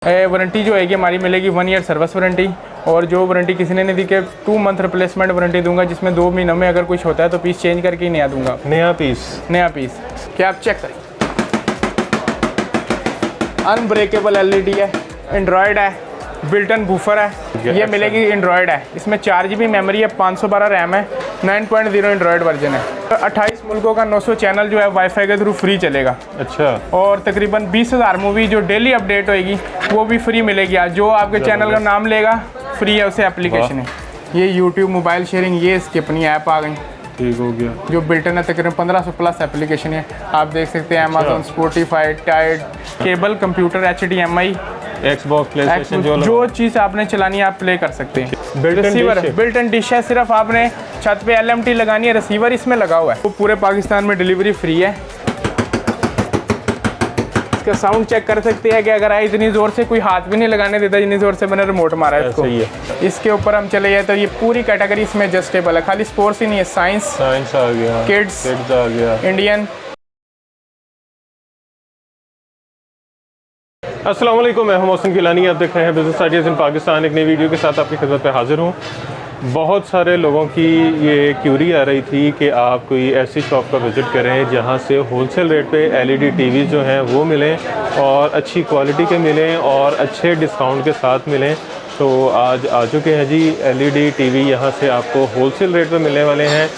Warranty जो है हमारी मिलेगी 1 ईयर सर्विस वारंटी। और जो वारंटी किसी ने नहीं दी कि 2 मंथ रिप्लेसमेंट वारंटी दूंगा, जिसमें 2 महीनों में अगर कुछ होता है तो पीस चेंज करके ही नया दूंगा। नया पीस क्या आप चेक करें, अनब्रेकेबल एलईडी है, एंड्रॉयड है, बिल्टन बूफर है, ये मिलेगी एंड्रॉयड है। इसमें 4 GB मेमोरी है, 512 रैम है, 9.0 एंड्रॉयड वर्जन है। 28 मुल्कों का 900 चैनल जो है वाईफाई के थ्रू फ्री चलेगा। अच्छा। और तकरीबन 20,000 मूवी जो डेली अपडेट होएगी वो भी फ्री मिलेगी। आज जो आपके चैनल का नाम लेगा फ्री है, उसे एप्लीकेशन है। ये यूट्यूब मोबाइल शेयरिंग, ये इसकी अपनी ऐप आ गई, ठीक हो गया। जो बिल्टन है, तकरीबन 1500 प्लस एप्लीकेशन है। आप देख सकते हैं Amazon, Spotify, Tide, cable, computer, HDMI, Xbox, PlayStation, जो चीज़ आपने चलानी है आप प्ले कर सकते हैं। बिल्टन डिश है, सिर्फ आपने छत पे LMT लगानी है, रिसीवर इसमें लगा हुआ है। वो पूरे पाकिस्तान में डिलीवरी फ्री है। इसका साउंड चेक कर सकते हैं कि अगर आए इतनी ज़ोर से कोई हाथ भी नहीं लगाने देता जितनी ज़ोर से मैंने रिमोट मारा है इसको। इसके ऊपर हम चले जाए तो ये पूरी कैटेगरी इसमें एडजस्टेबल है। खाली स्पोर्ट्स ही नहीं है, साइंस आ गया, किड्स आ गया, इंडियन। अस्सलाम वालेकुम, मैं हूं मोहसिन गिलानी। आप देख रहे हैं बिजनेस आइडियाज़ इन पाकिस्तान। एक नई वीडियो के साथ आपकी खिदमत पे हाजिर हूं। बहुत सारे लोगों की ये क्यूरी आ रही थी कि आप कोई ऐसी शॉप का विज़िट करें जहां से होलसेल रेट पे LED टीवी जो हैं वो मिलें और अच्छी क्वालिटी के मिलें और अच्छे डिस्काउंट के साथ मिलें। तो आज आ चुके हैं जी LED टीवी। यहाँ से आपको होलसेल रेट पे मिलने वाले हैं।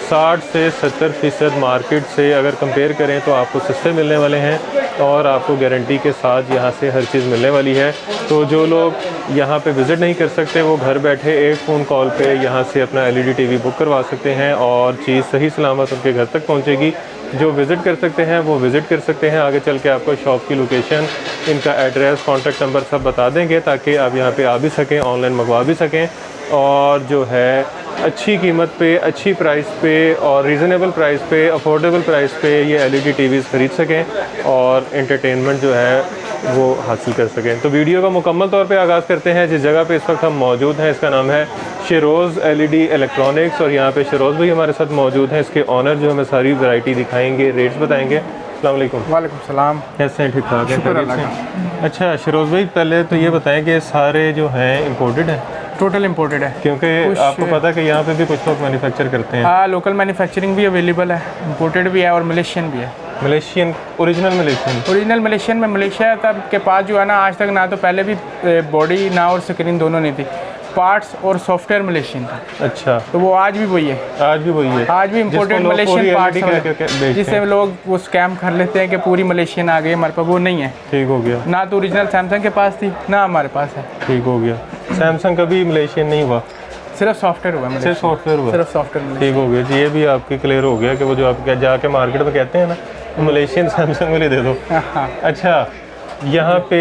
60 से 70% मार्केट से अगर कंपेयर करें तो आपको सस्ते मिलने वाले हैं और आपको गारंटी के साथ यहाँ से हर चीज़ मिलने वाली है। तो जो लोग यहाँ पे विज़िट नहीं कर सकते वो घर बैठे एक फ़ोन कॉल पे यहाँ से अपना LED टीवी बुक करवा सकते हैं और चीज़ सही सलामत उनके घर तक पहुँचेगी। जो विज़िट कर सकते हैं वो विज़िट कर सकते हैं। आगे चल के आपको शॉप की लोकेशन, इनका एड्रेस, कॉन्टैक्ट नंबर सब बता देंगे ताकि आप यहाँ पर आ भी सकें, ऑनलाइन मंगवा भी सकें और जो है अच्छी कीमत पे, अच्छी प्राइस पे और रीज़नेबल प्राइस पे, अफोर्डेबल प्राइस पे ये LED टीवीज़ ख़रीद सकें और एंटरटेनमेंट जो है वो हासिल कर सकें। तो वीडियो का मुकम्मल तौर पे आगाज़ करते हैं। जिस जगह पे इस वक्त हम मौजूद हैं इसका नाम है शिरोज़ LED इलेक्ट्रॉनिक्स और यहाँ पे शिरोज़ भाई हमारे साथ मौजूद हैं। इसके ऑनर जो हमें सारी वैरायटी दिखाएँगे, रेट्स बताएँगे। अस्सलाम वालेकुम। वालेकुम सलाम। कैसे हैं? ठीक ठाक है। अच्छा शिरोज़ भाई, पहले तो ये बताएँ कि सारे जो हैं इम्पोर्टेड हैं? टोटल इम्पोर्टेड है, क्योंकि आपको पता है कि यहाँ पे भी कुछ लोग मैन्युफैक्चर करते हैं। हाँ, लोकल मैन्युफैक्चरिंग भी अवेलेबल है, इम्पोर्टेड भी है और मलेशियन भी है। मलेशियन, ओरिजिनल मलेशियन में मलेशिया तब के पास जो है ना, आज तक ना तो पहले भी बॉडी ना और स्क्रीन दोनों नहीं थी, पार्ट्स और सॉफ्टवेयर मलेशियन था। अच्छा, तो वो आज भी वही है। आज भी इम्पोर्टेड मलेशियन पार्ट्स, जिससे लोग वो स्कैम कर लेते हैं कि पूरी मलेशियन आ गई, हमारे पास वो नहीं है। ठीक हो गया। ना तो ओरिजिनल सैमसंग के पास थी ना हमारे पास है। ठीक हो गया। सैमसंग कभी मलेशियन नहीं हुआ, सिर्फ सॉफ्टवेयर हुआ। सिर्फ सॉफ्टवेयर। ठीक हो गया जी। ये भी आपकी क्लियर हो गया कि वो जो आप जाके मार्केट में कहते हैं ना मलेशियन सैमसंग वाले दे दो। अच्छा, यहाँ पे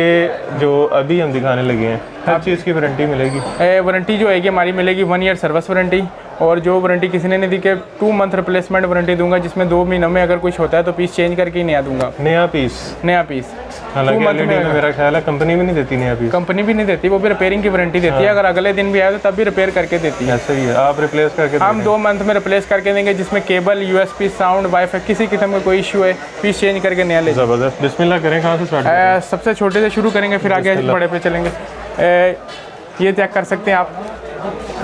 जो अभी हम दिखाने लगे हैं हर चीज़ की वारंटी मिलेगी? वारंटी जो है हमारी मिलेगी 1 ईयर सर्विस वारंटी। और जो वारंटी किसी ने नहीं दी कि 2 मंथ रिप्लेसमेंट वारंटी दूंगा, जिसमें 2 महीनों में अगर कुछ होता है तो पीस चेंज करके ही नया दूंगा। नया पीस। हालांकि LED में मेरा ख्याल है कंपनी भी नहीं देती नया पीस। कंपनी भी नहीं देती, वो भी रिपेयरिंग की वारंटी देती है। अगर अगले दिन भी आए तो तब भी रिपेयर करके देती है। ऐसा ही है, आप रिप्लेस करके हम 2 मंथ में रिप्लेस करके देंगे, जिसमें केबल, USB, साउंड, वाईफाई किसी किस्म का कोई इशू है, पीस चेंज करके नया ले। ज़बरदस्त। बिस्मिल्लाह करें, कहाँ से स्टार्ट करें? सबसे छोटे से शुरू करेंगे, फिर आगे बड़े पे चलेंगे। ये चेक कर सकते हैं आप,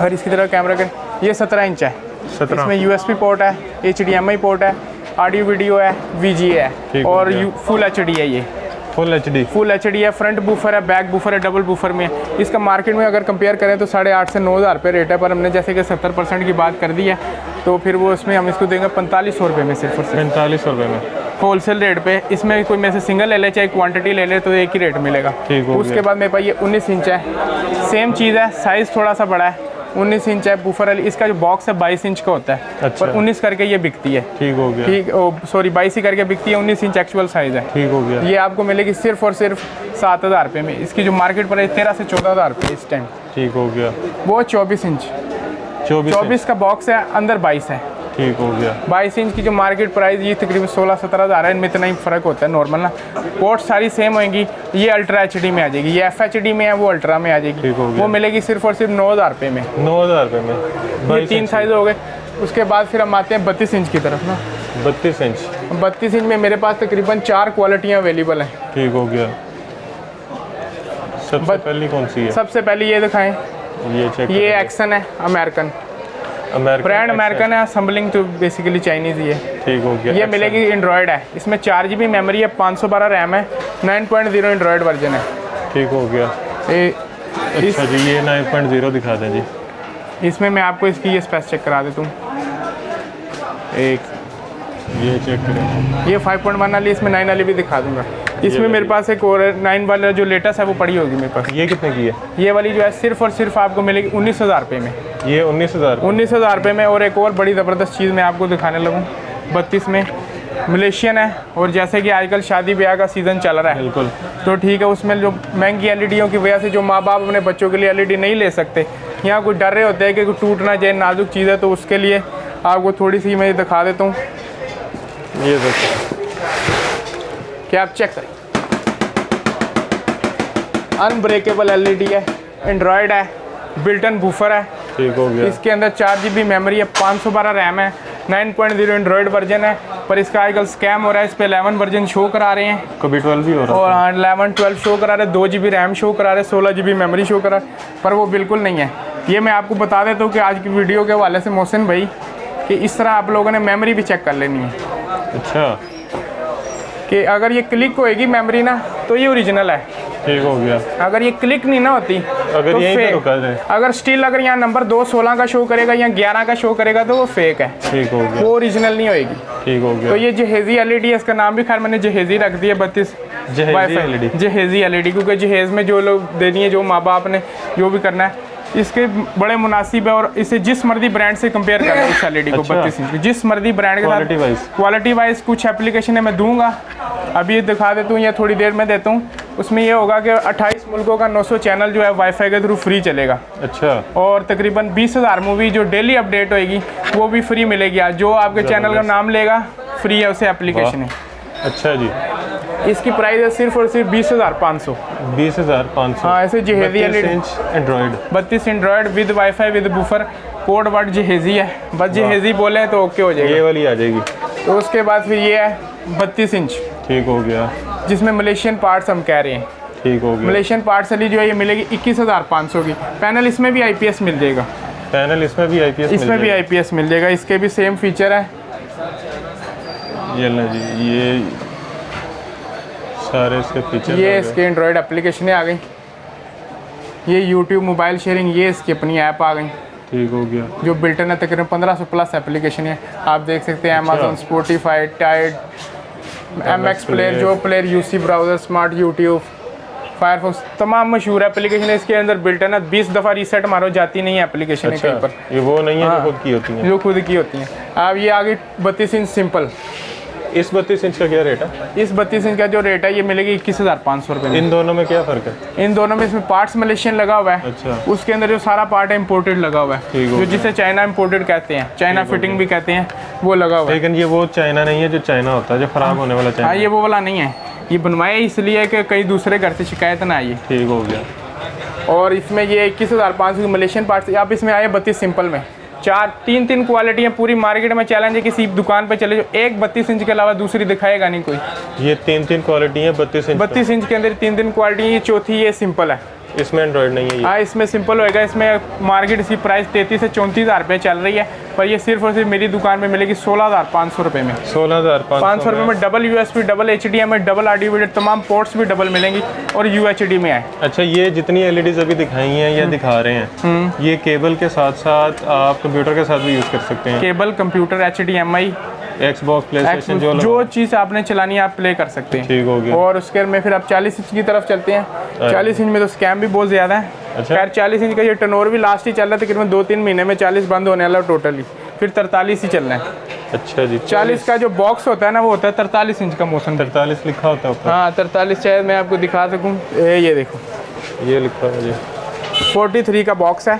और इसकी तरह कैमरा के, ये 17 इंच है। इसमें USB पोर्ट है, HDMI पोर्ट है, ऑडियो वीडियो है, VGA है और फुल HD है। ये फुल HD है। फ्रंट बूफर है, बैक बूफर है, डबल बूफर में है। इसका मार्केट में अगर कंपेयर करें तो 8,500 से 9,000 रुपये रेट है, पर हमने जैसे कि 70% की बात कर दी है तो फिर वो उसमें हम इसको देंगे 4500 रुपये में, सिर्फ 4500 रुपये में होलसेल रेट पे। इसमें कोई में से सिंगल ले ले चाहे क्वांटिटी ले ले तो एक ही रेट मिलेगा। उसके बाद मेरे पास ये 19 इंच है, सेम चीज़ है, साइज़ थोड़ा सा बड़ा है। 19 इंच है बूफर। इसका जो बॉक्स है 22 इंच का होता है। अच्छा। पर 19 करके ये बिकती है। ठीक हो गया। सॉरी 22 ही करके बिकती है, 19 इंच एक्चुअल साइज़ है। ठीक हो गया। ये आपको मिलेगी सिर्फ और सिर्फ 7,000 रुपये में। इसकी जो मार्केट प्राइस 13 से 14,000 रुपये इस टाइम। ठीक हो गया। वो 24 इंच 24 का बॉक्स है, अंदर 22 है। ठीक हो गया। 22 इंच की जो मार्केट प्राइस ये तकरीबन 16-17,000 है। इनमें इतना ही फ़र्क होता है नॉर्मल ना। पोर्ट सारी सेम होंगी। ये अल्ट्रा HD में आ जाएगी, ये FHD में है, वो अल्ट्रा में आ जाएगी। वो मिलेगी सिर्फ और सिर्फ 9,000 रुपये में। 9,000 रुपये में ये 3 साइज़ हो गए। उसके बाद फिर हम आते हैं 32 इंच की तरफ ना। 32 इंच में मेरे पास तकरीबन 4 क्वालिटियाँ अवेलेबल हैं। ठीक हो गया। सबसे पहली कौन सी है? सबसे पहली ये दिखाएं, ये चेक ये एक्सन है, अमेरिकन ब्रांड, अमेरिकन है, असम्बलिंग तो बेसिकली चाइनीज़ ही है। ठीक हो गया। ये मिलेगी, एंड्रॉयड है, इसमें 4 GB मेमोरी है, 512 रैम है, 9.0 एंड्रॉयड वर्जन है। ठीक हो गया। अच्छा जी, ये 9.0 दिखा दें जी। इसमें मैं आपको इसकी ये स्पेस चेक करा देता हूँ। एक ये चेक करें, ये 5.1 वाली, इसमें 9 वाली भी दिखा दूंगा। इसमें मेरे पास एक और 9 वाला जो लेटेस्ट है वो पड़ी होगी मेरे पास। ये कितने की है? ये वाली जो है सिर्फ और सिर्फ आपको मिलेगी 19,000 रुपये में। ये 19,000 रुपये में। और एक और बड़ी ज़बरदस्त चीज़ मैं आपको दिखाने लगूँ, 32 में मलेशियन है, और जैसे कि आजकल शादी ब्याह का सीज़न चल रहा है, बिल्कुल, तो ठीक है, उसमें जो महंगी एलईडीओं की वजह से जो माँ बाप अपने बच्चों के लिए एलईडी नहीं ले सकते, यहाँ कुछ डर रहे होते हैं कि कोई टूट ना जाए, नाजुक चीज़ है, तो उसके लिए आपको थोड़ी सी मैं दिखा देता हूँ। ये देखो, क्या आप चेक करें, अनब्रेकेबल एलईडी है, एंड्रॉयड है, बिल्ट इन बूफर है। ठीक हो गया। इसके अंदर 4 GB मेमोरी है, 512 रैम है, 9.0 एंड्रॉयड वर्जन है, पर इसका आजकल स्कैम हो रहा है, इस पे 11 वर्जन शो करा रहे हैं, कभी 12 भी हो रहा है, और 11, 12 शो करा रहे हैं, 2 GB रैम शो करा रहे हैं, 16 GB मेमोरी शो करा, पर वो बिल्कुल नहीं है। ये मैं आपको बता देता हूँ कि आज की वीडियो के हवाले से मोहसिन भाई, कि इस तरह आप लोगों ने मेमोरी भी चेक कर लेनी है। अच्छा, कि अगर ये क्लिक होएगी मेमोरी ना, तो ये ओरिजिनल है। ठीक हो गया। अगर ये क्लिक नहीं ना होती, अगर तो यहीं पे फेक। रुका जाए, अगर स्टिल अगर यहाँ नंबर 2 16 का शो करेगा या 11 का शो करेगा, तो वो फेक है, ठीक हो गया। वो ओरिजिनल नहीं होएगी। ठीक हो गया। तो ये जहेज़ी एलईडी है, इसका नाम भी खैर मैंने जहेज़ी रख दिया, 32 जहेज़ी जहेज़ी एलईडी, क्योंकि जहेज़ में जो लोग देनी है, जो माँ बाप ने जो भी करना है, इसके बड़े मुनासिब है, और इसे जिस मर्जी ब्रांड से कंपेयर करना है इस एलईडी को। अच्छा। 32 इंच जिस मर्जी ब्रांड के साथ क्वालिटी वाइज कुछ एप्लीकेशन है मैं दूंगा, अभी ये दिखा देता हूँ या थोड़ी देर में देता हूँ। उसमें ये होगा कि 28 मुल्कों का 900 चैनल जो है वाईफाई के थ्रू फ्री चलेगा। अच्छा, और तकरीबन 20,000 मूवी जो डेली अपडेट होएगी वो भी फ्री मिलेगी। आज जो आपके चैनल का नाम लेगा फ्री है, उसे एप्लीकेशन है। अच्छा जी, इसकी प्राइस है सिर्फ और सिर्फ 20,500। 20,500। हाँ, ऐसे जहेज़ी 32 LED, inch android, 32 android with wifi with woofer, code word जहेज़ी है, बस जहेज़ी बोले तो ओके हो जाएगा। ये वाली आ जाएगी। तो उसके बाद फिर ये है 32 इंच, ठीक हो गया, जिसमें मलेशियन पार्ट्स हम कह रहे हैं। ठीक हो गया। मलेशियन पार्ट्स वाली जो है ये मिलेगी 21,500 की। पैनल इसमें भी IPS मिल जाएगा, पैनल इसमें भी IPS, इसमें भी IPS मिल जाएगा, इसके भी सेम फीचर है। ये ना जी, ये सारे इसके फीचर, ये इसके एंड्रॉयड एप्लीकेशनें आ गई, ये YouTube मोबाइल शेयरिंग, ये इसकी अपनी ऐप आ गई। ठीक हो गया। जो बिल्टन है, तकरीबन 1500 प्लस एप्लीकेशन है, आप देख सकते हैं। Amazon, Spotify, Tide, MX player, जो player, UC browser, smart YouTube, Firefox, तमाम मशहूर एप्लीकेशन है इसके अंदर बिल्टन है। 20 दफ़ा रीसेट मारो जाती नहीं है एप्लीकेशन अच्छा, कहीं पर, ये वो नहीं है हाँ, जो खुद की होती है, जो खुद की होती हैं। अब ये आगे 32 इंच सिंपल। इस 32 इंच का क्या रेट है? इस 32 इंच का जो रेट है ये मिलेगी 21,500 रुपये में। इन दोनों में क्या फ़र्क है? इन दोनों में इसमें पार्ट्स मलेशियन लगा हुआ है, अच्छा, उसके अंदर जो सारा पार्ट है इम्पोर्टेड लगा हुआ है, ठीक हो जो गया। जिसे चाइना इम्पोर्टेड कहते हैं, चाइना फिटिंग भी कहते हैं, वो लगा हुआ है। लेकिन ये वो चाइना नहीं है जो चाइना होता है, जो ख़राब होने वाला चाइना। हाँ, ये वो वाला नहीं है, ये बनवाया इसलिए कि कहीं दूसरे घर से शिकायत ना आइए। ठीक हो गया। और इसमें ये 21,500 की मलेशियन पार्ट्स, आप इसमें आए 32 सिंपल में, 3 क्वालिटियाँ पूरी मार्केट में चैलेंज है, किसी दुकान पे चले जो एक 32 इंच के अलावा दूसरी दिखाएगा नहीं कोई। ये 3 क्वालिटी है 32 इंच। 32 इंच के अंदर 3 क्वालिटी, ये चौथी ये सिंपल है। इसमें एंड्रॉयड नहीं है ये। हाँ, इसमें सिंपल होएगा। इसमें मार्केट इसकी प्राइस 33 से 34,000 रुपये चल रही है, पर ये सिर्फ और सिर्फ मेरी दुकान में मिलेगी 16,500 रुपये में। 16,500 रुपये में double USB, double HDMI, double audio video, तमाम पोर्ट्स भी डबल मिलेंगी, और UHD में है। अच्छा, ये जितनी LEDs अभी दिखाई हैं या दिखा रहे हैं, ये केबल के साथ साथ आप कंप्यूटर के साथ भी यूज़ कर सकते हैं? Cable, computer, HDMI, Xbox, PlayStation, जो चीज़ आपने चलानी है आप प्ले कर सकते हैं। ठीक हो गया। और उसके में फिर आप 40 इंच की तरफ चलते हैं। 40 इंच में तो स्कैम भी बहुत ज़्यादा है। अच्छा। खैर 40 इंच का ये टर्नओवर भी लास्ट ही चल रहा है, तकरीबन 2-3 महीने में 40 बंद होने वाला टोटली, फिर 43 ही चलना है। अच्छा जी, 40 का जो बॉक्स होता है ना, वो होता है 43 इंच का मोशन। 43 लिखा होता है ऊपर? हाँ, 43 शायद मैं आपको दिखा सकूँ, ये देखो, ये लिखा है जी। 43 का बॉक्स है,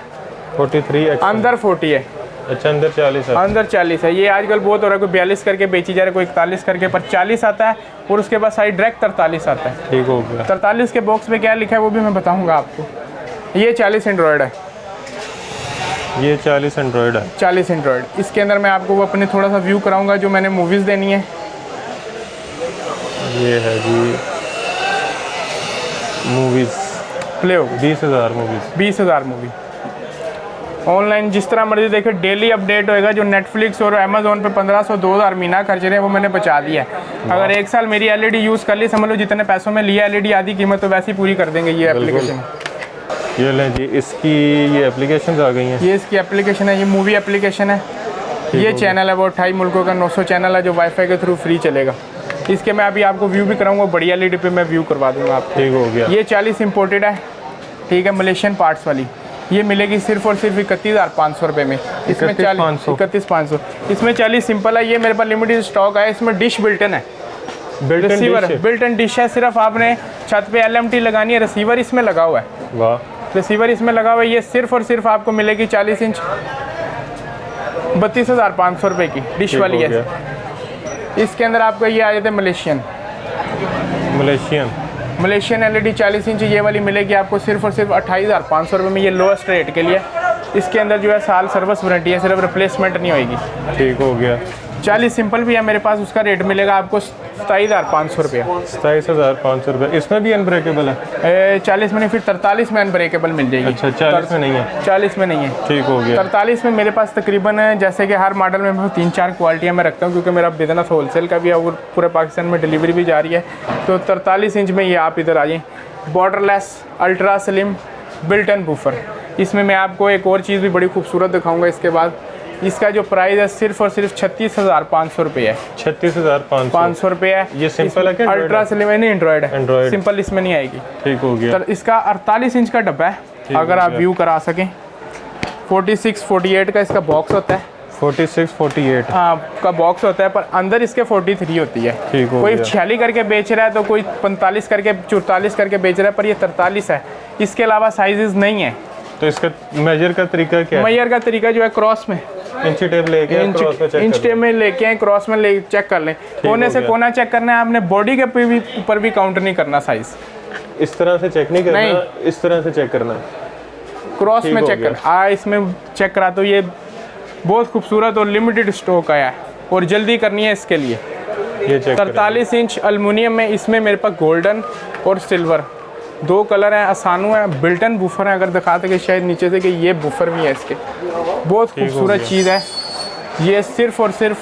43 अंदर 40 है। अच्छा, अंदर 40 है। अंदर 40 है। ये आजकल बहुत हो रहा है, कोई 42 करके बेची जा रहा है, कोई 41 करके, पर 40 आता है, और उसके बाद साइड डायरेक्ट 43 आता है। ठीक हो गया। 43 के बॉक्स में क्या लिखा है वो भी मैं बताऊंगा आपको। ये 40 एंड्रॉयड है, ये 40 एंड्रॉयड है। 40 एंड्रॉयड। इसके अंदर मैं आपको वो अपने थोड़ा सा व्यू कराऊंगा जो मैंने मूवीज़ देनी है। ये है जी मूवीज़, प्ले होगी। 20,000 मूवीज़। 20,000 मूवी ऑनलाइन जिस तरह मर्जी देखे, डेली अपडेट होएगा। जो नेटफ्लिक्स और अमेजोन पे 1500 2000 महीना खर्च रहे हैं वो मैंने बचा दिया है। अगर 1 साल मेरी एलईडी यूज़ कर ली, समझ लो जितने पैसों में लिया एलईडी आधी कीमत तो वैसे ही पूरी कर देंगे ये एप्लीकेशन। ये लें जी, इसकी ये एप्लीकेशन आ गई हैं। ये इसकी एप्लीकेशन है, ये मूवी एप्लीकेशन है। ये चैनल है वो 28 मुल्कों का 900 चैनल है जो वाईफाई के थ्रू फ्री चलेगा। इसके मैं अभी आपको व्यू भी कराऊंगा, बढ़िया एलईडी पे मैं व्यू करवा दूंगा आपको। ठीक हो गया। ये 40 इम्पोर्टेड है, ठीक है, मलेशियन पार्ट्स वाली। ये मिलेगी सिर्फ और सिर्फ 31,500 रुपये में। इसमें 31,500। इसमें 40 सिंपल है। ये मेरे पास लिमिटेड स्टॉक है। इसमें डिश बिल्टन है, रिसीवर बिल्टन डिश है। सिर्फ आपने छत पे LMT लगानी है, रिसीवर इसमें लगा हुआ है। वाह, रिसीवर इसमें लगा हुआ है। ये सिर्फ और सिर्फ आपको मिलेगी 40 इंच 32,500 रुपये की डिश वाली है। इसके अंदर आपको ये आ जाते हैं मलेशियन LED 40 इंच ये वाली मिलेगी आपको सिर्फ और सिर्फ 28,500 रुपये में। ये लोएस्ट रेट के लिए। इसके अंदर जो है साल सर्विस वारंटी है, सिर्फ रिप्लेसमेंट नहीं होगी। ठीक हो गया। 40 सिंपल भी है मेरे पास, उसका रेट मिलेगा आपको 27,500 रुपये। 27,500 रुपये। इसमें भी अनब्रेकेबल है? 40 में नहीं, फिर 43 में अनब्रेकेबल मिल जाएगी। अच्छा, 40 में नहीं है? 40 में नहीं है। ठीक हो गया। 43 में मेरे पास तकरीबन है, जैसे कि हर मॉडल में मैं 3-4 क्वालिटियाँ मैं रखता हूँ क्योंकि मेरा बिजनेस होलसेल का भी है और पूरे पाकिस्तान में डिलीवरी भी जा रही है। तो 43 इंच में ये आप इधर आ जाएँ। Borderless ultra slim built in woofer. इसमें मैं आपको एक और चीज़ भी बड़ी खूबसूरत दिखाऊंगा इसके बाद। इसका जो प्राइस है सिर्फ और सिर्फ 36,500 रुपये है। 36,500 रुपये है। ये सिंपल है क्या? अल्ट्रा स्लिम है, नहीं एंड्रॉयड है। एंड्रॉयड सिंपल इसमें नहीं आएगी। ठीक हो गया। तो इसका 48 इंच का डब्बा है, अगर आप व्यू करा सकें। 46-48 का इसका बॉक्स होता है। 46-48 हाँ का बॉक्स होता है, पर अंदर इसके 43 होती है। ठीक हो कोई गया। 46 करके बेच रहा है तो कोई 45 करके 44 करके बेच रहा है, पर ये 43 है। इसके अलावा साइजेस नहीं है। तो इसका मेजर का तरीका क्या है? मेजर का तरीका जो है क्रॉस में इंची टेप लेके क्रॉस में चेक इंच टेप में लेके आए, क्रॉस में ले चेक कर लें। कोने से कोना चेक करना है आपने, बॉडी के ऊपर भी काउंट नहीं करना साइज। इस तरह से चेक नहीं करना, इस तरह से चेक करना है, क्रॉस में चेक करना। इसमें चेक करा तो ये बहुत खूबसूरत और लिमिटेड स्टॉक आया है और जल्दी करनी है इसके लिए। ये चेक 43 इंच एल्युमिनियम में। इसमें मेरे पास गोल्डन और सिल्वर 2 कलर हैं। आसानू है, बिल्टन बूफर है। अगर दिखाते कि शायद नीचे से कि ये बूफर भी है इसके। बहुत खूबसूरत चीज़ है। ये सिर्फ और सिर्फ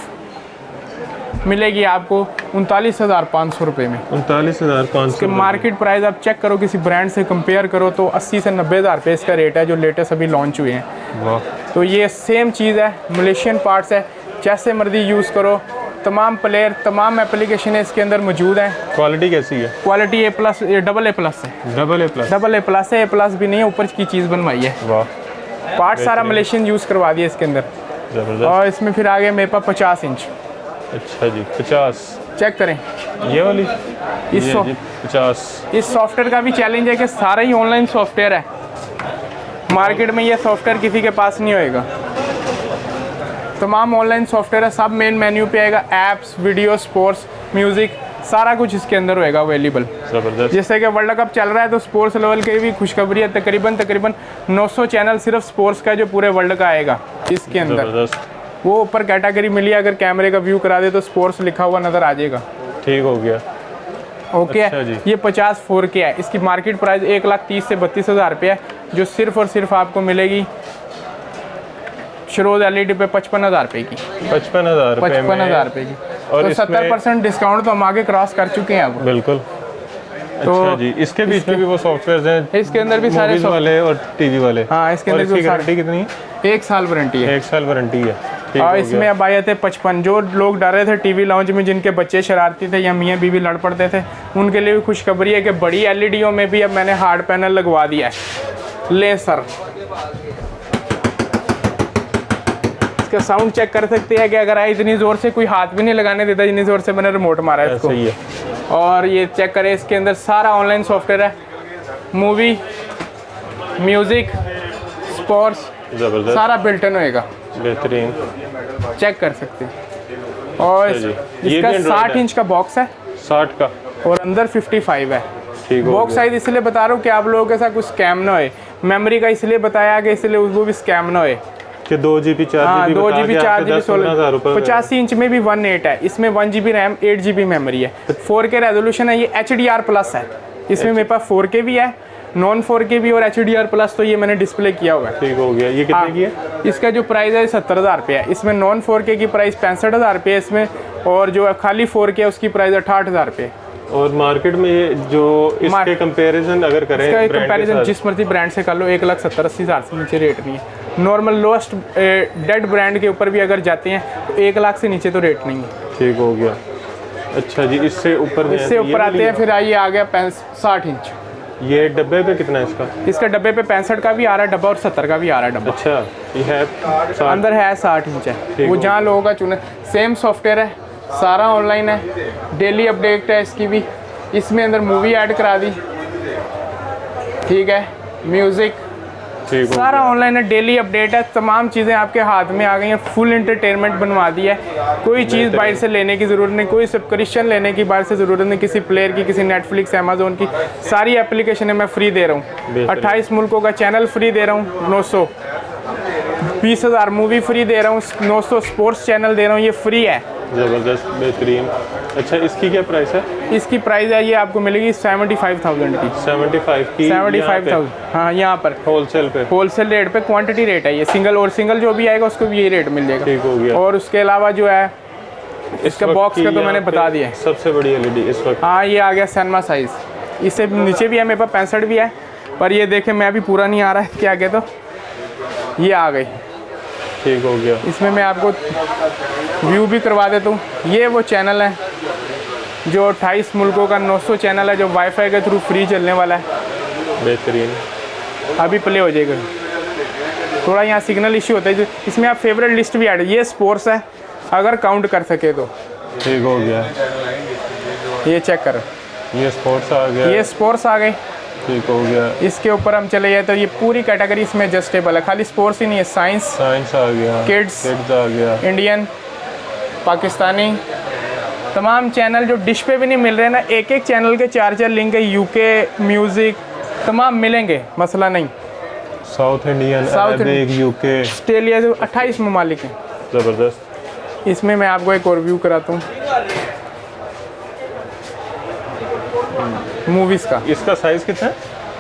मिलेगी आपको 39,500 रुपये में। 39,500 इसके मार्केट प्राइस आप चेक करो, किसी ब्रांड से कंपेयर करो तो 80 से 90,000 रुपये इसका रेट है, जो लेटेस्ट अभी लॉन्च हुए हैं। वाह। तो ये सेम चीज़ है, मलेशियन पार्ट्स है, जैसे मर्जी यूज़ करो। तमाम प्लेयर, तमाम एप्लीकेशन इसके अंदर मौजूद हैं। क्वालिटी कैसी है? क्वालिटी A+, डबल A+ है। डबल A+ है, A+ भी नहीं है, ऊपर की चीज़ बनवाई है। वाह। पार्ट सारा मलेशियन यूज़ करवा दिया इसके अंदर। जबरदस्त। और इसमें फिर आगे मेरे पास 50 इंच। अच्छा जी, 50 चेक करें ये वाली। इस ये जी 50। इस सॉफ्टवेयर का भी चैलेंज है कि सारा ही ऑनलाइन सॉफ्टवेयर है। मार्केट में ये सॉफ्टवेयर किसी के पास नहीं होएगा। तमाम ऑनलाइन सॉफ्टवेयर है, सब मेन मेन्यू पे आएगा। ऐप्स, वीडियो, स्पोर्ट्स, म्यूज़िक, सारा कुछ इसके अंदर होएगा अवेलेबल। ज़बरदस्त। जैसे कि वर्ल्ड कप चल रहा है तो स्पोर्ट्स लेवल की भी खुशखबरी है। तकरीबन 900 चैनल सिर्फ स्पोर्ट्स का जो पूरे वर्ल्ड का आएगा इसके अंदर। ज़बरदस्त। वो ऊपर कैटेगरी मिली है, अगर कैमरे का व्यू करा दे तो स्पोर्ट्स लिखा हुआ नज़र आ जाएगा। ठीक हो गया। ओके अच्छा जी। ये 50 4K है। इसकी मार्केट प्राइस 1,30,000 से 32,000 रुपये है, जो सिर्फ और सिर्फ आपको मिलेगी शरोज LED पे 55,000 रुपये की। 55,000 रुपये में। 55,000 रुपये की। और तो इसमें 70% डिस्काउंट तो हम आगे क्रॉस कर चुके हैं अब। बिल्कुल। तो अच्छा जी, इसके बीच में भी वो सॉफ्टवेयर हैं? इसके अंदर भी सारे मूवीज वाले और टीवी वाले। हाँ, इसके अंदर भी भी गारंटी कितनी है? 1 साल वारंटी है। 1 साल वारंटी है। ठीक और हो इसमें गया। अब आए थे 55। जो लोग डर रहे थे टीवी लाउंज में, जिनके बच्चे शरारती थे या मियाँ बीवी लड़ पड़ते थे, उनके लिए भी खुशखबरी है कि बड़ी LEDओं में भी अब मैंने हार्ड पैनल लगवा दिया है। ले सर, इसका साउंड चेक कर सकते हैं कि अगर आए इतनी ज़ोर से कोई हाथ भी नहीं लगाने देता जितनी ज़ोर से मैंने रिमोट मारा है इसको। सही है। और ये चेक करें, इसके अंदर सारा ऑनलाइन सॉफ्टवेयर है। मूवी, म्यूज़िक, स्पोर्ट्स, ज़बरदस्त। सारा बिल्टन होएगा। बेहतरीन। चेक कर सकते हैं। और अच्छा जी। ये इसका भी Android 60 है? इंच का बॉक्स है 60 का और अंदर 55 है। ठीक हो बॉक्स गया। साइज इसलिए बता रहा हूँ कि आप लोगों के साथ कुछ स्कैम ना होए। मेमोरी का इसलिए बताया कि इसलिए वो भी स्कैम ना होए। कि 2 GB 4 हाँ, GB 2 GB 4 GB 16,000 रुपये। 85 इंच में भी 1.8 है। इसमें 1 GB रैम, 8 GB मेमोरी है। 4K रेजोल्यूशन है। ये HDR+ है। इसमें मेरे पास 4K भी है, नॉन 4K भी और HDR+ तो ये मैंने डिस्प्ले किया हुआ है। ठीक हो गया। ये कितने की है? इसका जो प्राइस है 70,000 रुपये है। इसमें नॉन 4K की प्राइस 65,000 रुपये है इसमें, और जो खाली 4K है उसकी प्राइस 68,000 रुपये। और मार्केट में जो इसके कंपैरिजन अगर करें, इसका कंपैरिजन जिस मर्जी ब्रांड से कर लो 1,70,000-80,000 से नीचे रेट नहीं है। नॉर्मल लोएस्ट डेड ब्रांड के ऊपर भी अगर जाते हैं तो 1 लाख से नीचे तो रेट नहीं है। ठीक हो गया। अच्छा जी, इससे ऊपर आते हैं फिर आइए आ गया 60 इंच। ये डब्बे पे कितना है इसका? इसका डब्बे पे 65 का भी आ रहा है डब्बा और 70 का भी आ रहा है डब्बा। अच्छा, ये है अंदर है 60 इंच है। वो जहाँ लोगों का चुने, सेम सॉफ्टवेयर है, सारा ऑनलाइन है, डेली अपडेट है इसकी भी। इसमें अंदर मूवी ऐड करा दी, ठीक है, म्यूज़िक सारा ऑनलाइन है, डेली अपडेट है, तमाम चीज़ें आपके हाथ में आ गई हैं, फुल एंटरटेनमेंट बनवा दी है। कोई चीज़ बाहर से लेने की ज़रूरत नहीं, कोई सब्सक्रिप्शन लेने की बाहर से ज़रूरत नहीं, किसी प्लेयर की, किसी नेटफ्लिक्स, अमेजोन की सारी एप्लीकेशन मैं फ्री दे रहा हूँ। 28 मुल्कों का चैनल फ्री दे रहा हूँ, 920,000 मूवी फ्री दे रहा हूँ, 900 स्पोर्ट्स चैनल दे रहा हूँ, ये फ्री है। ज़बरदस्त, बेहतरीन। अच्छा, इसकी क्या प्राइस है? इसकी प्राइस है ये आपको मिलेगी 75,000 की। 75,000 हाँ, यहाँ पर होलसेल रेट पे, क्वांटिटी रेट है ये। सिंगल जो भी आएगा उसको भी यही रेट मिल जाएगा। ठीक हो गया। और उसके अलावा जो है इसका बॉक्स का तो मैंने बता दिया है। सबसे बड़ी LED इस वक्त, हाँ, ये आ गया सिनेमा साइज़। इससे नीचे भी है मेरे पास 65 भी है, पर ये देखें मैं अभी पूरा नहीं आ रहा है, क्या आगे तो ये आ गई। ठीक हो गया। इसमें मैं आपको व्यू भी करवा देता हूँ। ये वो चैनल है जो 28 मुल्कों का 900 चैनल है, जो वाईफाई के थ्रू फ्री चलने वाला है। बेहतरीन, अभी प्ले हो जाएगा। थोड़ा यहाँ सिग्नल इश्यू होता है। इसमें आप फेवरेट लिस्ट भी ऐड, ये स्पोर्ट्स है अगर काउंट कर सके तो। ठीक हो गया। ये चेक करो, ये स्पोर्ट्स आ गया। ये स्पोर्ट्स आ गए। ठीक हो गया। इसके ऊपर हम चले जाए तो ये पूरी कैटेगरी इसमें एडजस्टेबल है। खाली स्पोर्ट्स ही नहीं है, साइंस आ गया, किड्स आ गया, इंडियन, पाकिस्तानी, तमाम चैनल जो डिश पे भी नहीं मिल रहे ना, एक चैनल के 4 लिंक है। UK म्यूज़िक तमाम मिलेंगे, मसला नहीं। South Indian, Arabic, UK, Australia से 28 ममालिक हैं। ज़बरदस्त। इसमें मैं आपको एक और व्यू कराता हूँ मूवीज़ का। इसका साइज़ कितना है?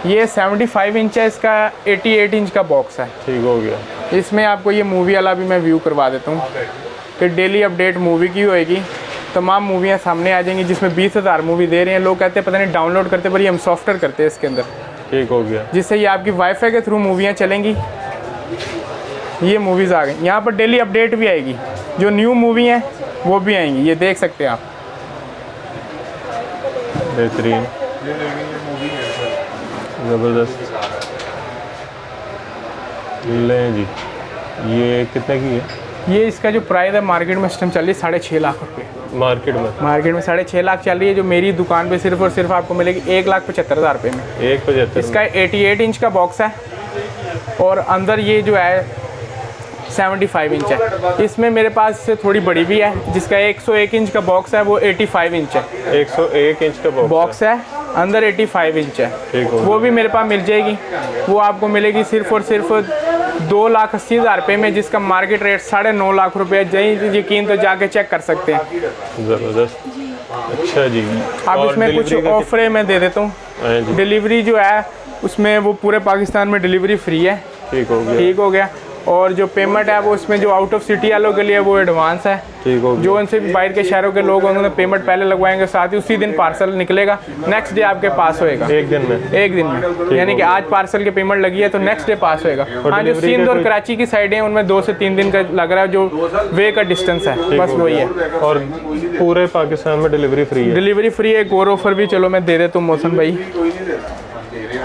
ये 75 इंच है, इसका 88 इंच का बॉक्स है। ठीक हो गया। इसमें आपको ये मूवी वाला भी मैं व्यू करवा देता हूँ कि डेली अपडेट मूवी की होएगी, तमाम मूवियाँ सामने आ जाएंगी, जिसमें 20,000 मूवी दे रहे हैं। लोग कहते हैं पता नहीं डाउनलोड करते, पर ये हम सॉफ्टवेयर करते हैं इसके अंदर। ठीक हो गया। जिससे ये आपकी वाईफाई के थ्रू मूवियाँ चलेंगी। ये मूवीज़ आ गई, यहाँ पर डेली अपडेट भी आएगी, जो न्यू मूवी हैं वो भी आएंगी, ये देख सकते हैं आप। बेहतरीन, ज़बरदस्त। लें जी, ये कितने की है? ये इसका जो प्राइस है मार्केट में सिस्टम चल रही है 6.5 लाख रुपये। मार्केट में 6.5 लाख चल रही है, जो मेरी दुकान पे सिर्फ और सिर्फ आपको मिलेगी 1,75,000 रुपये में। 1,75,000। इसका 88 इंच का बॉक्स है, और अंदर ये जो है 75 इंच है। इसमें मेरे पास से थोड़ी बड़ी भी है, जिसका 101 इंच का बॉक्स है, वो 85 इंच है। 101 इंच का बॉक्स है, अंदर 85 इंच है। ठीक हो, वो भी मेरे पास मिल जाएगी। वो आपको मिलेगी सिर्फ और सिर्फ 2,80,000 रुपये में, जिसका मार्केट रेट 9.5 लाख रुपये है। जहीं यकीन तो जाके चेक कर सकते हैं। ज़बरदस्त। अच्छा जी, अब इसमें कुछ ऑफरें मैं दे देता हूँ। डिलीवरी जो है उसमें वो पूरे पाकिस्तान में डिलीवरी फ्री है। ठीक हो गया। और जो पेमेंट है वो उसमें जो आउट ऑफ सिटी वालों के लिए वो एडवांस है। ठीक हो गया। जो उनसे भी बाहर के शहरों के लोग होंगे पेमेंट पहले लगवाएंगे, साथ ही उसी दिन पार्सल निकलेगा, नेक्स्ट डे आपके पास होएगा। एक दिन में यानी कि आज पार्सल की पेमेंट लगी है तो नेक्स्ट डे पास होएगा। हाँ, जो सिंध और कराची की साइड है उनमें 2 से 3 दिन का लग रहा है, जो वे का डिस्टेंस है, बस वही है। और पूरे पाकिस्तान में डिलीवरी फ्री है। डिलीवरी फ्री है। एक और ऑफर भी चलो मैं दे देता हूँ मौसम भाई,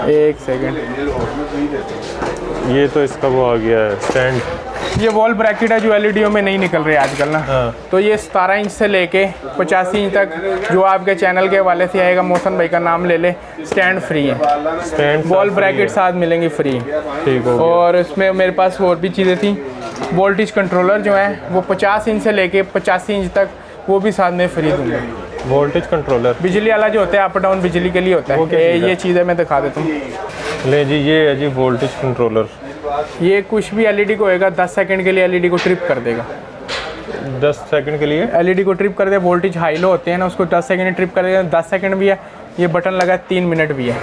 एक सेकेंड। ये तो इसका वो आ गया है स्टैंड। ये वॉल ब्रैकेट है जो एलईडीओ में नहीं निकल रहे आजकल ना। हाँ। तो ये 17 इंच से लेके 85 इंच तक जो आपके चैनल के हवाले से आएगा, मौसम भाई का नाम ले ले, स्टैंड फ्री है। स्टैंड वॉल ब्रैकेट साथ मिलेंगी फ्री। ठीक हो गया। और इसमें मेरे पास और भी चीज़ें थी। वोल्टेज कंट्रोलर जो है वो 50 इंच से लेके 85 इंच तक, वो भी साथ में फ्री दूँगा। वोल्टेज कंट्रोलर बिजली वाला जो होता है, अप डाउन बिजली के लिए होता है। ये चीज़ें मैं दिखा देता हूँ। ले जी, ये है जी वोल्टेज कंट्रोलर। ये कुछ भी एलईडी को होएगा 10 सेकंड के लिए एलईडी को ट्रिप कर देगा। 10 सेकंड के लिए एलईडी को ट्रिप कर दे। वोल्टेज हाई लो होते हैं ना, उसको 10 सेकंड ट्रिप कर देगा। 10 सेकंड भी है, ये बटन लगा 3 मिनट भी है,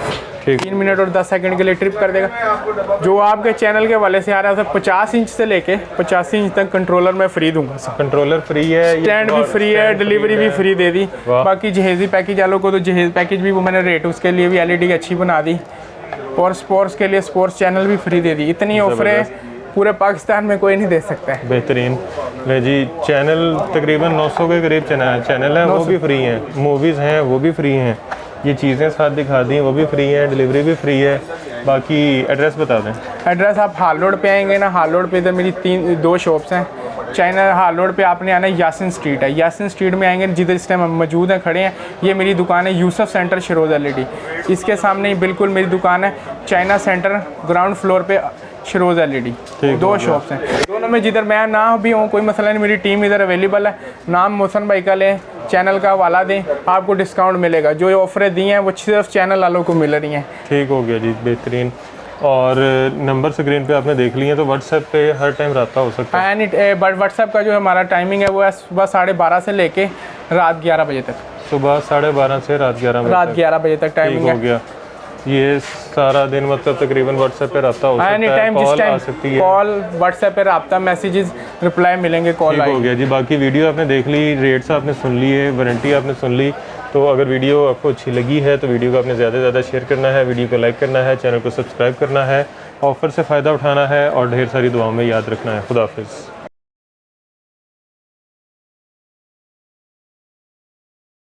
ठीक। 3 मिनट और 10 सेकंड के लिए ट्रिप कर देगा। जो आपके चैनल के वाले से आ रहा है 50 इंच से लेके 85 इंच तक कंट्रोलर मैं फ्री दूंगा सर। कंट्रोलर फ्री है, स्टैंड भी फ्री है, डिलीवरी भी फ्री दे दी। बाकी जहेज़ी पैकेज वालों को तो जहेज पैकेज भी वो मैंने रेट उसके लिए भी LED अच्छी बना दी, और स्पोर्ट्स के लिए स्पोर्ट्स चैनल भी फ्री दे दी। इतनी ऑफरें पूरे पाकिस्तान में कोई नहीं दे सकता है। बेहतरीन। ले जी, चैनल तकरीबन 900 के करीब चैनल है, वो भी फ्री हैं। मूवीज़ हैं वो भी फ्री हैं। ये चीज़ें साथ दिखा दी वो भी फ्री हैं, डिलीवरी भी फ्री है। बाकी एड्रेस बता दें। एड्रेस आप हाल रोड पे आएंगे ना, हाल रोड पे इधर मेरी 2 शॉप्स हैं। चाइना हाल रोड पे आपने आना है, यासिन स्ट्रीट है। यासिन स्ट्रीट में आएंगे जिधर इस टाइम हम मौजूद हैं, खड़े हैं, ये मेरी दुकान है यूसुफ सेंटर शिरोज़ LED। इसके सामने ही बिल्कुल मेरी दुकान है चाइना सेंटर, ग्राउंड फ्लोर पे शिरोज़ LED। 2 शॉप्स हैं, दोनों में जिधर मैं ना भी हूँ कोई मसला नहीं, मेरी टीम इधर अवेलेबल है। नाम मोहसन भाई का लें, चैनल का हवाला दें, आपको डिस्काउंट मिलेगा। जो ऑफरें दी हैं वो सिर्फ चैनल वालों को मिल रही हैं। ठीक हो गया जी, बेहतरीन। और नंबर स्क्रीन पे आपने देख लिए, तो व्हाट्सएप पे हर टाइम रब्ता हो सकता है। बट व्हाट्सएप का जो हमारा टाइमिंग है वो है सुबह 12:30 से लेके रात 11 बजे तक। सुबह 12:30 से रात 11 बजे तक टाइमिंग हो गया। ये सारा दिन मतलब तकरीबन व्हाट्सएप पे रब्ता हो सकता है, कॉल आ सकती है। कॉल व्हाट्सएप पे रब्ता, मैसेजेस, रिप्लाई मिलेंगे, कॉल हो गया जी। बाकी वीडियो आपने देख ली, रेट्स आपने सुन लिए, वारंटी आपने सुन ली। तो अगर वीडियो आपको अच्छी लगी है तो वीडियो को आपने ज़्यादा से ज़्यादा शेयर करना है, वीडियो को लाइक करना है, चैनल को सब्सक्राइब करना है, ऑफ़र से फ़ायदा उठाना है और ढेर सारी दुआओं में याद रखना है। खुदा हाफिज़।